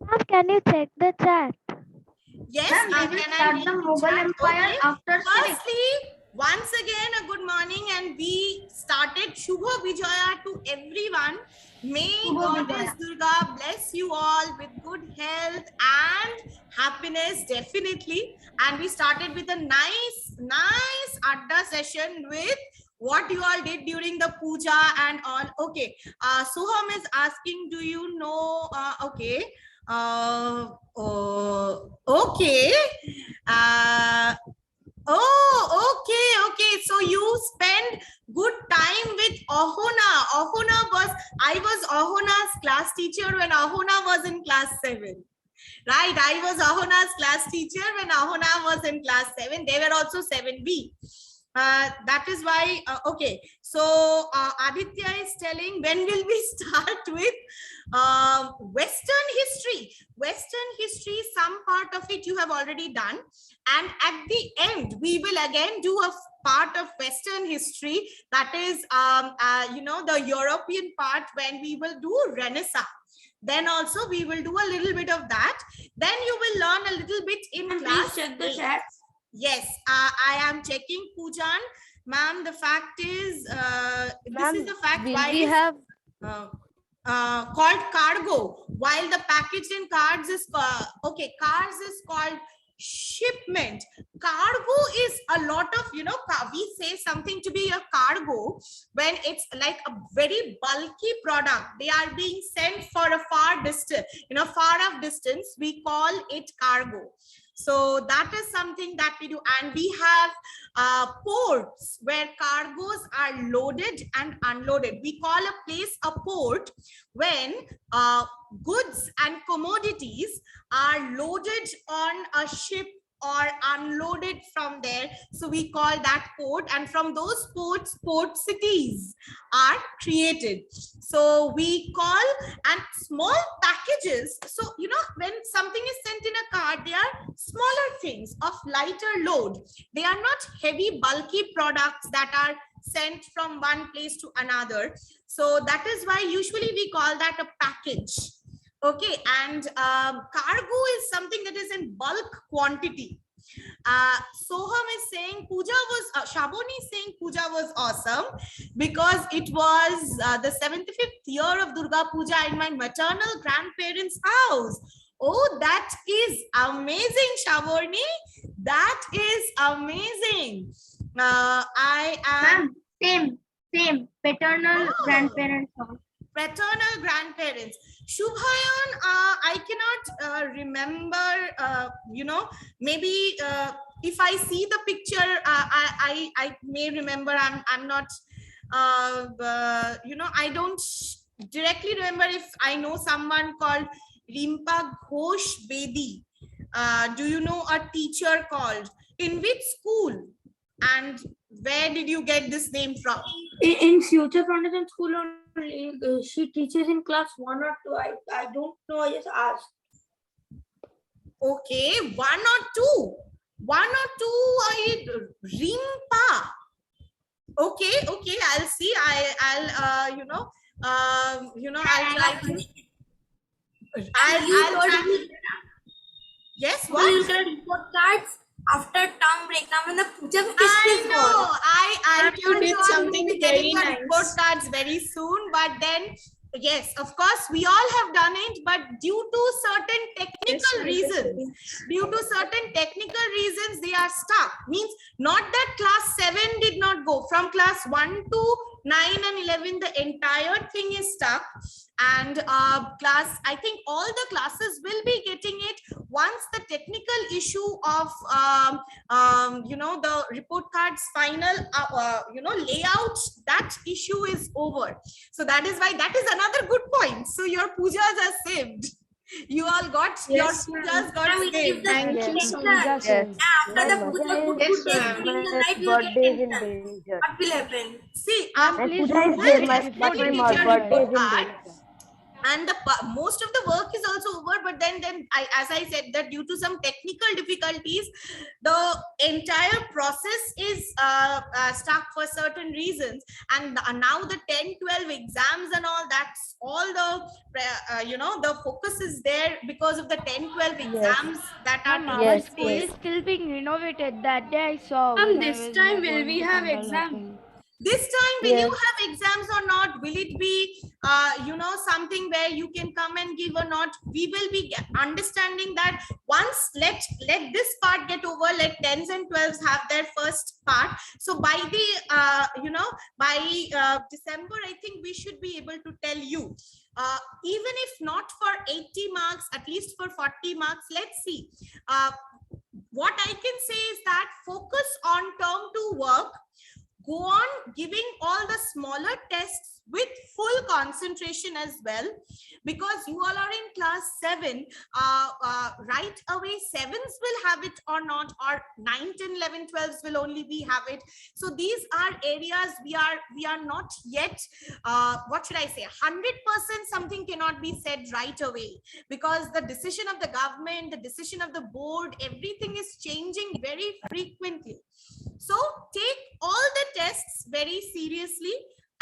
Ma'am, can you check the chat? Yes, Ma'am, we will can I start read the the Mughal chat? Empire Okay. after civics. Firstly, once again, a good morning, and we started Shubha Vijaya to everyone. May Shubha Goddess Vijaya. Durga bless you all with good health and happiness, definitely. And we started with a nice Adda session with what you all did during the puja and all. Okay. Suham is asking, do you know? Okay. Okay. Uh, okay. So you spend good time with Ahona. I was Ahona's class teacher when Ahona was in class 7. Right, I was Ahona's class teacher when Ahona was in class 7. They were also 7B. That is why, okay. So Aditya is telling, when will we start with Western history? Western history, some part of it you have already done. And at the end, we will again do a part of Western history. That is, the European part, when we will do Renaissance. Then also we will do a little bit of that. Then you will learn a little bit in class. Please check the chat. Yes, I am checking, Poojan. Ma'am, the fact is, this is the fact why we have called cargo, while the packaged in cards is, cars is called shipment. Cargo is a lot of, we say something to be a cargo when it's like a very bulky product. They are being sent for a far distance, far off distance. We call it cargo. So that is something that we do. And we have ports where cargoes are loaded and unloaded. We call a place a port when goods and commodities are loaded on a ship or unloaded from there. So we call that port, and from those ports, port cities are created. So we call, and small packages. So, when something is sent in a car, they are smaller things of lighter load. They are not heavy, bulky products that are sent from one place to another. So that is why usually we call that a package. Okay, and cargo is something that is in bulk quantity. Soham is saying puja was, Shaboni is saying puja was awesome because it was the 75th year of Durga Puja in my maternal grandparents' house. Oh, that is amazing, Shaboni. That is amazing. I am... Ma'am, same. Paternal grandparents house. Paternal grandparents. Shubhayan, I cannot remember, maybe if I see the picture, I may remember. I'm not, I don't directly remember if I know someone called Rimpa Ghosh Bedi. Do you know a teacher called? In which school? And where did you get this name from? In Future Foundation School only, she teaches in class 1 or 2. I don't know. I just asked. Okay, 1 or 2. 1 or 2. Rimpa. Okay. I'll see. I'll I'll try to. I'll try. Yes. What? You get report cards after term break. Now when the puja I know. I you did something very nice. report cards very soon, but then yes, of course, we all have done it, but due to certain technical reasons, they are stuck. Means not that class 7 did not go. From class 1 to 9 and 11, the entire thing is stuck. And I think all the classes will be getting it once the technical issue of the report cards final layout, that issue is over. So that is why, that is another good point. So your pujas are saved. You all got your pujas got saved. Thank you so much. yes. After the puja, Yes, ma'am. Birthday is in danger. What will happen? See, My puja is there, but my birthday is in danger. and the most of the work is also over, but then as I said, that due to some technical difficulties, the entire process is stuck for certain reasons. And now the 10-12 exams and all, that's all the the focus is there because of the 10-12 exams that are Ma'am, taking our Yes, school place. is still being renovated. That day I saw. Ma'am, when I this was time will going we to have Kandala exam? thing. This time, will you Yes. have exams or not? Will it be, something where you can come and give or not? We will be understanding that once let this part get over, let 10s and 12s have their first part. So by the, by December, I think we should be able to tell you. Even if not for 80 marks, at least for 40 marks, let's see. What I can say is that focus on term 2 work. Go on giving all the smaller tests with full concentration as well, because you all are in class 7. Right away 7s will have it or not, or 9, 10, 11, 12s will only be have it. So these are areas we are not yet, what should I say, 100% something cannot be said right away, because the decision of the government, the decision of the board, everything is changing very frequently. So take all the tests very seriously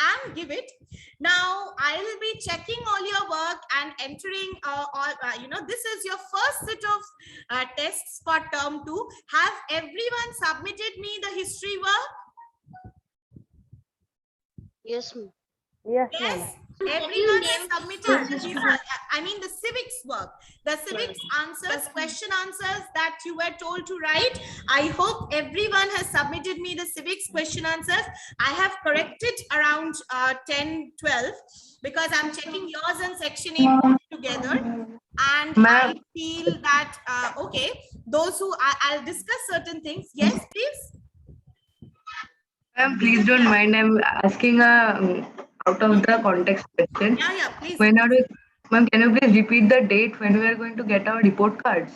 and give it. Now I will be checking all your work and entering this is your first set of tests for term 2. Have everyone submitted me the history work? Yes, ma'am. Yes, Yes, Can everyone you has name submitted the the civics work, the civics answers, question answers that you were told to write. I hope everyone has submitted me the civics question answers. I have corrected around 10, 12 because I'm checking yours and section A both together. And I feel that, okay, those who I'll discuss certain things. Yes, please. Ma'am, please don't mind. I'm asking a out of the context question. Yeah, please. Ma'am, can you please repeat the date when we are going to get our report cards?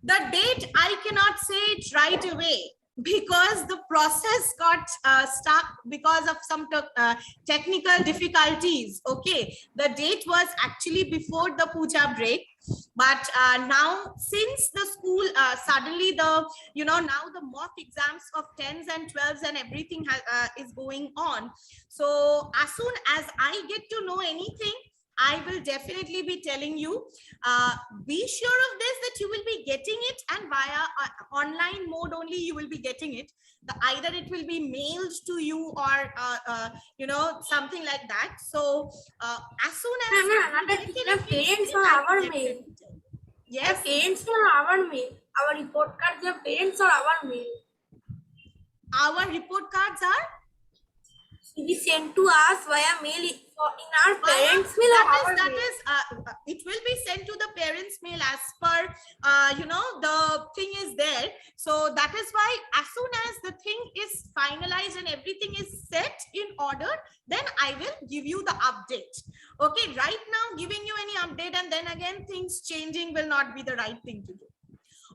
The date I cannot say it right away, because the process got stuck because of some technical difficulties. Okay, the date was actually before the puja break, but now since the school suddenly the now the mock exams of 10s and 12s and everything is going on. So as soon as I get to know anything, I will definitely be telling you. Be sure of this, that you will be getting it, and via online mode only you will be getting it. Either it will be mailed to you or something like that. So as soon as the parents or our mail? Yes, The parents or our mail? Our report cards, the parents or our mail? our report cards are It is sent to us via mail in our parents' mail or our mail? It will be sent to the parents' mail as per the thing is there. So that is why as soon as the thing is finalized and everything is set in order, then I will give you the update. Okay, right now giving you any update and then again things changing will not be the right thing to do.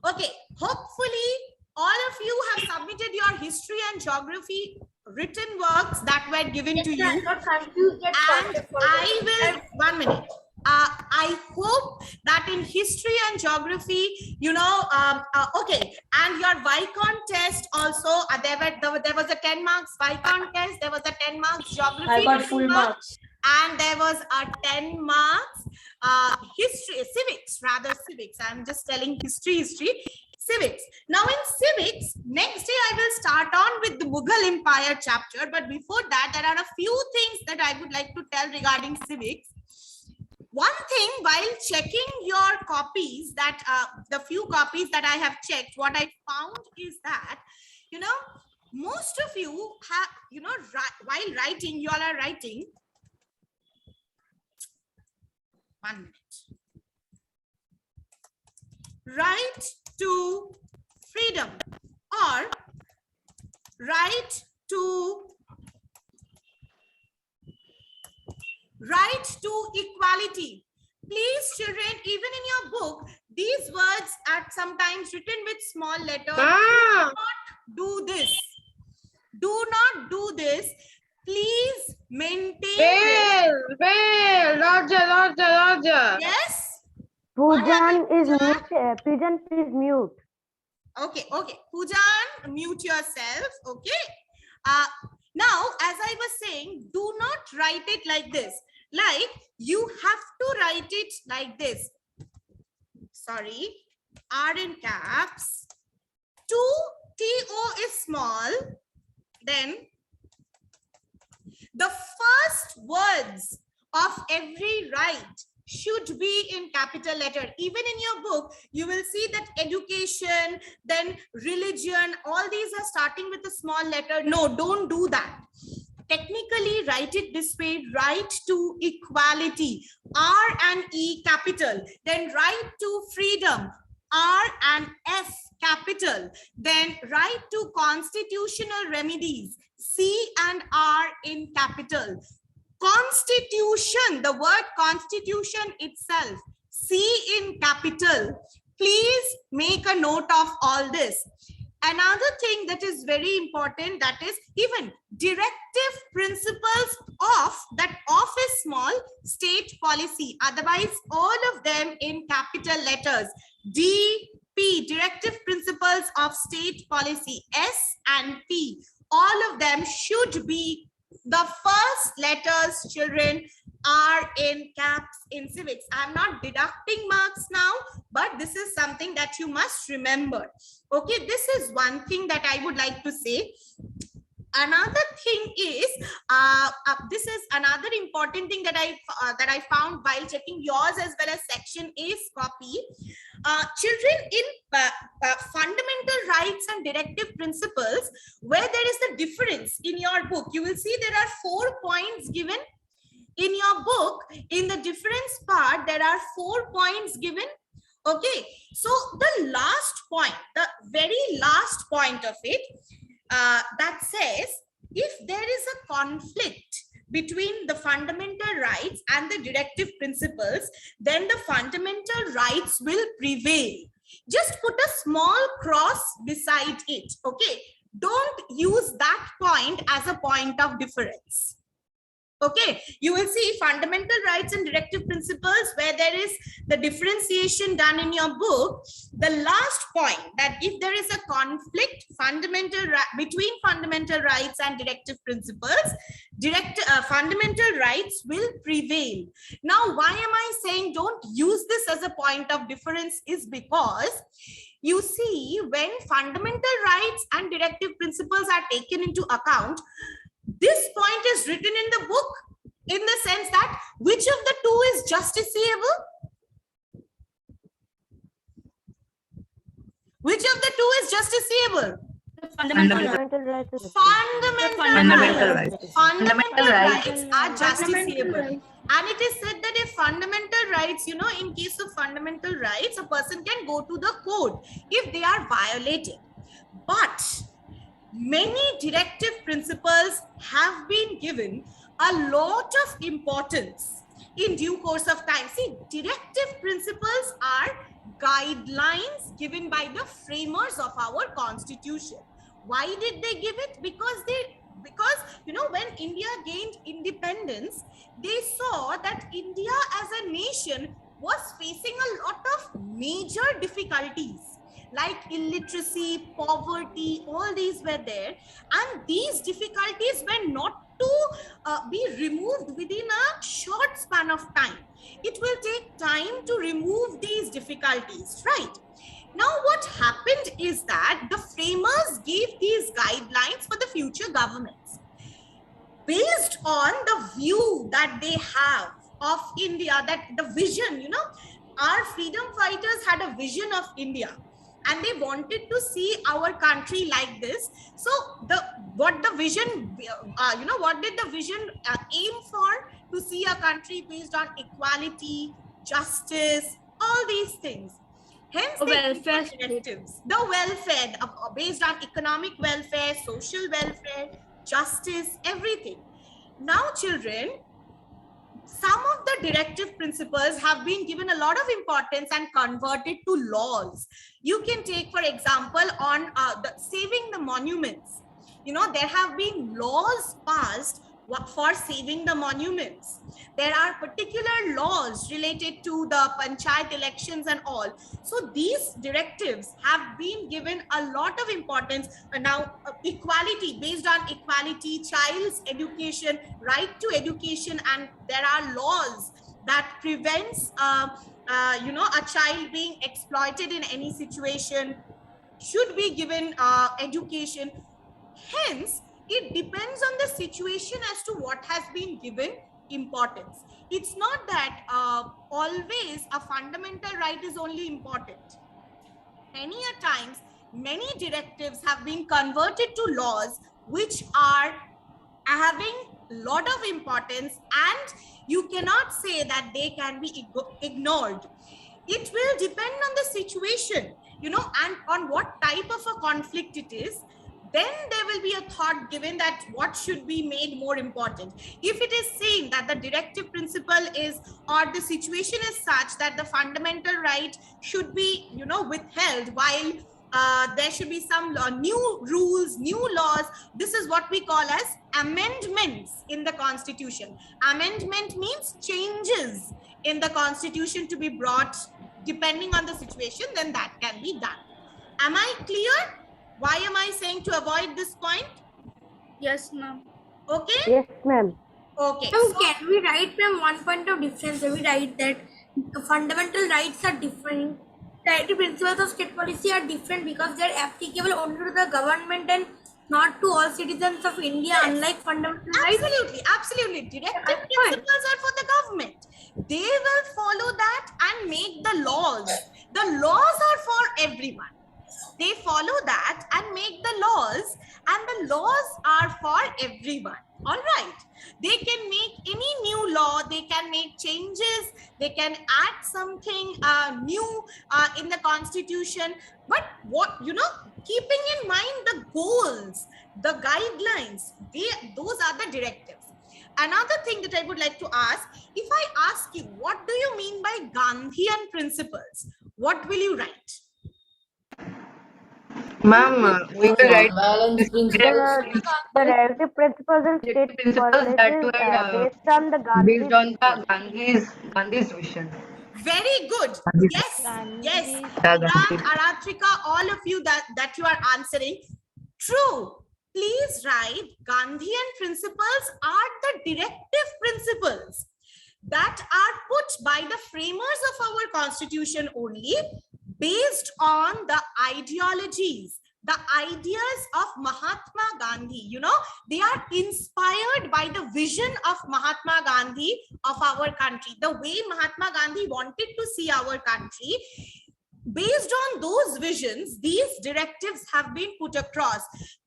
Okay, hopefully all of you have submitted your history and geography written works that were given to you, and I will 1 minute. I hope that in history and geography, okay, and your Vicon test also, there was a 10 marks Vicon test, there was a 10 marks geography. I got full marks. And there was a 10 marks civics. I'm just telling history. Civics. Now in civics, next day I will start on with the Mughal Empire chapter. But before that, there are a few things that I would like to tell regarding civics. One thing, while checking your copies, that the few copies that I have checked, what I found is that, most of you have, while writing, you all are writing. 1 minute. Right to freedom or right to equality. Please, children, even in your book, these words are sometimes written with small letters. Do not do this. Do not do this. Please maintain. Roger. Yes. What Pujan happened, is Poojan? mute. Pujan is mute. Okay, okay. Poojan, mute yourself. Okay. Now, as I was saying, do not write it like this. Like, you have to write it like this. Sorry. R in caps. 2 TO is small. Then the first words of every write should be in capital letter. Even in your book, you will see that education, then religion, all these are starting with a small letter. No, don't do that. Technically, write it this way: right to equality, R and E capital. Then right to freedom, R and S capital. Then right to constitutional remedies, C and R in capital. Constitution, the word constitution itself, C in capital. Please make a note of all this. Another thing that is very important, that is even directive principles of, that of is small, state policy. Otherwise, all of them in capital letters. D, P, directive principles of state policy. S and P, all of them should be, the first letters, children, are in caps in civics. I'm not deducting marks now, but this is something that you must remember. Okay, this is one thing that I would like to say. Another thing is, this is another important thing that I found while checking yours as well as section A's copy. Children, in fundamental rights and directive principles, where there is the difference in your book, you will see there are 4 points given. In your book, in the difference part, there are 4 points given. Okay, so the last point, the very last point of it, that says, if there is a conflict between the fundamental rights and the directive principles, then the fundamental rights will prevail. Just put a small cross beside it. Okay, don't use that point as a point of difference. Okay, you will see fundamental rights and directive principles, where there is the differentiation done in your book. The last point, that if there is a conflict between fundamental rights and directive principles, fundamental rights will prevail. Now, why am I saying don't use this as a point of difference is because you see, when fundamental rights and directive principles are taken into account, this point is written in the book in the sense that which of the two is justiciable? Which of the two is justiciable? Fundamental rights. Fundamental rights. Fundamental rights are Fundamental justiciable. rights. And it is said that if fundamental rights, you know, in case of fundamental rights, a person can go to the court if they are violated. But many directive principles have been given a lot of importance in due course of time. See, directive principles are guidelines given by the framers of our constitution. Why did they give it? Because you know, when India gained independence, they saw that India as a nation was facing a lot of major difficulties, like illiteracy, poverty, all these were there. And these difficulties were not to be removed within a short span of time. It will take time to remove these difficulties, right? Now, what happened is that the framers gave these guidelines for the future governments. Based on the view that they have of India, that the vision, you know, our freedom fighters had a vision of India, and they wanted to see our country like this. So what the vision, what did the vision aim for? To see a country based on equality, justice, all these things. Hence, Welfare directives, the welfare based on economic welfare, social welfare, justice, everything. Now, children, some of the directive principles have been given a lot of importance and converted to laws. You can take, for example, on saving the monuments. You know, there have been laws passed for saving the monuments. There are particular laws related to the panchayat elections and all. So these directives have been given a lot of importance. Now, equality, based on equality, child's education, right to education, and there are laws that prevents a child being exploited in any situation, should be given education. Hence, it depends on the situation as to what has been given importance. It's not that always a fundamental right is only important. Many a times, many directives have been converted to laws which are having lot of importance, and you cannot say that they can be ignored. It will depend on the situation, and on what type of a conflict it is. Then there will be a thought given that what should be made more important. If it is saying that the directive principle is, or the situation is such that the fundamental right should be, withheld, while there should be some new rules, new laws. This is what we call as amendments in the constitution. Amendment means changes in the constitution to be brought depending on the situation, then that can be done. Am I clear? Why am I saying to avoid this point? Yes, ma'am. Okay? Yes, ma'am. Okay. So So, can we write from one point of difference? We write that the fundamental rights are different. Directive principles of state policy are different because they are applicable only to the government and not to all citizens of India, Yes. unlike fundamental rights. absolutely. Directive principles are for the government. They will follow that and make the laws. The laws are for everyone. They follow that and make the laws, and the laws are for everyone. All right. They can make any new law, they can make changes, they can add something new in the constitution. But what, keeping in mind the goals, the guidelines, those are the directives. Another thing that I would like to ask, if I ask you, what do you mean by Gandhian principles? What will you write? Ma'am, we will write Balance principles. The directive principles and directive state principles that policies were based on the based on Gandhi. the Gandhi's vision. Very good. Gandhi. Yes, yes. Gandhi's- Yeah, Virat, Gandhi. Aratrika, all of you that you are answering. True. Please write Gandhian principles are the directive principles that are put by the framers of our constitution only, based on the ideologies, the ideas of Mahatma Gandhi. They are inspired by the vision of Mahatma Gandhi of our country, the way Mahatma Gandhi wanted to see our country. Based on those visions, these directives have been put across.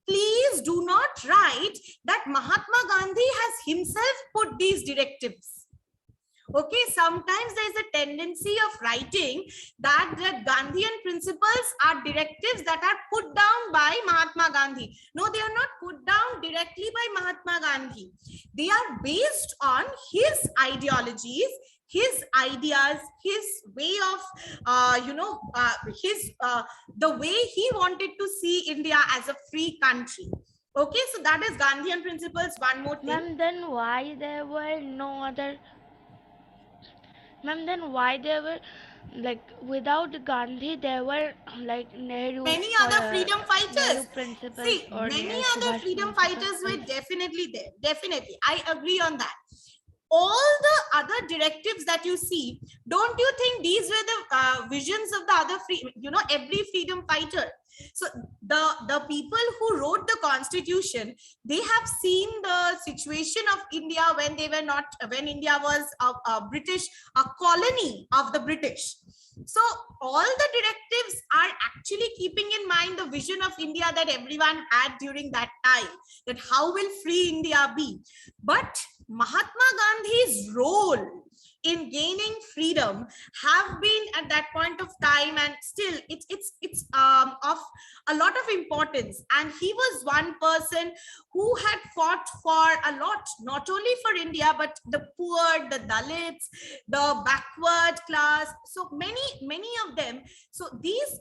Please do not write that Mahatma Gandhi has himself put these directives. Okay, sometimes there is a tendency of writing that the Gandhian principles are directives that are put down by Mahatma Gandhi. No, they are not put down directly by Mahatma Gandhi. They are based on his ideologies, his ideas, his way of, the way he wanted to see India as a free country. Okay, so that is Gandhian principles. One more thing. Ma'am, then why there were no other? Ma'am, then why there were, like, without Gandhi, there were like Nehru. Many other freedom fighters. Nehru principles. See, or many Nehru other Subhash freedom principles. fighters were definitely there. Definitely. I agree on that. All the other directives that you see, don't you think these were the visions of the other every freedom fighter? So the people who wrote the constitution, they have seen the situation of India when India was a colony of the British. So all the directives are actually keeping in mind the vision of India that everyone had during that time, that how will free India be. But Mahatma Gandhi's role in gaining freedom have been at that point of time, and still it's of a lot of importance, and he was one person who had fought for a lot, not only for India but the poor, the Dalits, the backward class, so many of them. So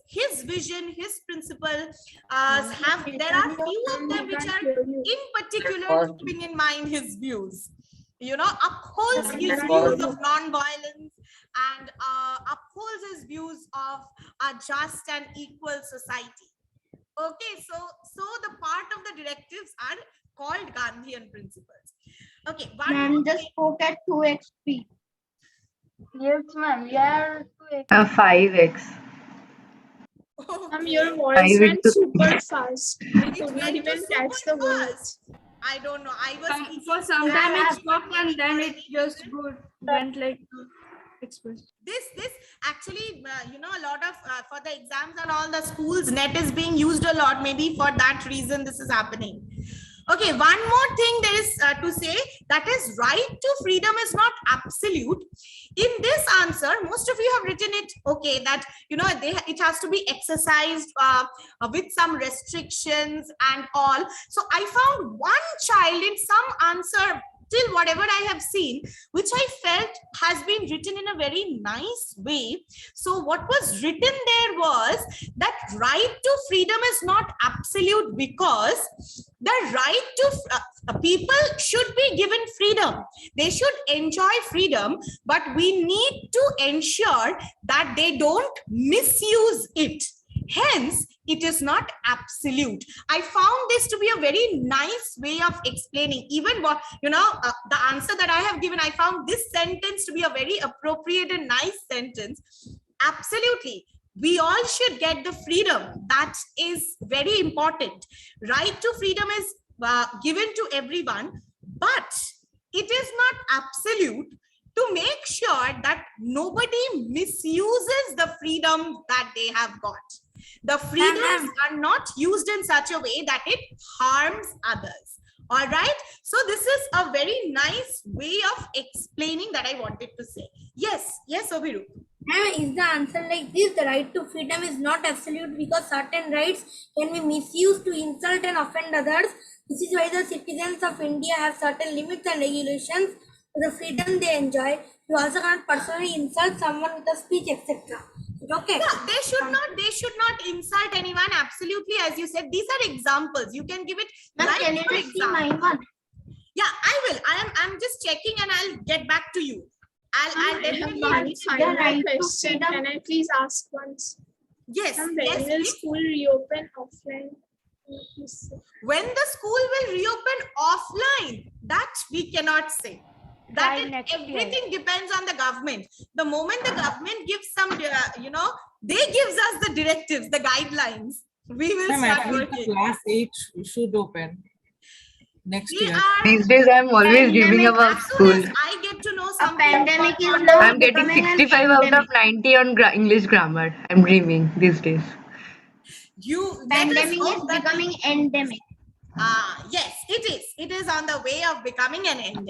his vision, his principle, there are few of them which are in particular keeping in mind his views, upholds his views of non-violence, and upholds his views of a just and equal society. Okay, so the part of the directives are called Gandhian principles. Okay, Ma'am just spoke at 2x speed. Yes, ma'am. We are 5x. Your voice 5 went into super fast. We It could not went even super catch the words. fast. I don't know. I was speaking For some time fast, it stopped and then it just went like express. this actually, a lot of for the exams and all, the schools net is being used a lot. Maybe for that reason this is happening. Okay, one more thing there is to say, that is right to freedom is not absolute. In this answer, most of you have written it, okay, that it has to be exercised with some restrictions and all. So I found one child in some answer, till whatever I have seen, which I felt has been written in a very nice way. So what was written there was that right to freedom is not absolute, because the right to people should be given freedom. They should enjoy freedom, but we need to ensure that they don't misuse it. Hence, it is not absolute. I found this to be a very nice way of explaining. Even what, the answer that I have given, I found this sentence to be a very appropriate and nice sentence. Absolutely. We all should get the freedom. That is very important. Right to freedom is given to everyone, but it is not absolute, to make sure that nobody misuses the freedom that they have got. The freedoms are not used in such a way that it harms others. All right. So this is a very nice way of explaining that I wanted to say. Yes, Obiru. Is the answer like this? The right to freedom is not absolute because certain rights can be misused to insult and offend others. This is why the citizens of India have certain limits and regulations for the freedom they enjoy. You also cannot personally insult someone with a speech, etc. Okay. Yeah, they should not insult anyone. Absolutely, as you said, these are examples. You can give it like Can you for just see my example. one? Yeah, I will. I'm just checking and I'll get back to you. I'll definitely. One final right to question. freedom. Can I please ask once? Yes, When yes. will Please. school reopen offline? Please say. When the school will reopen offline, that we cannot say. That By is, next year. everything depends on the government. The moment the government gives some, they gives us the directives, the guidelines, we will Ma'am, I start think the working. class 8 should open next We year. are, These days I'm always dreaming about as soon as school. I get to know A something. pandemic is about- now I'm getting becoming an 65 out of endemic. 90 on English grammar. I'm dreaming these days. Let us Pandemic is hope that becoming endemic. yes, it is. It is on the way of becoming an endemic.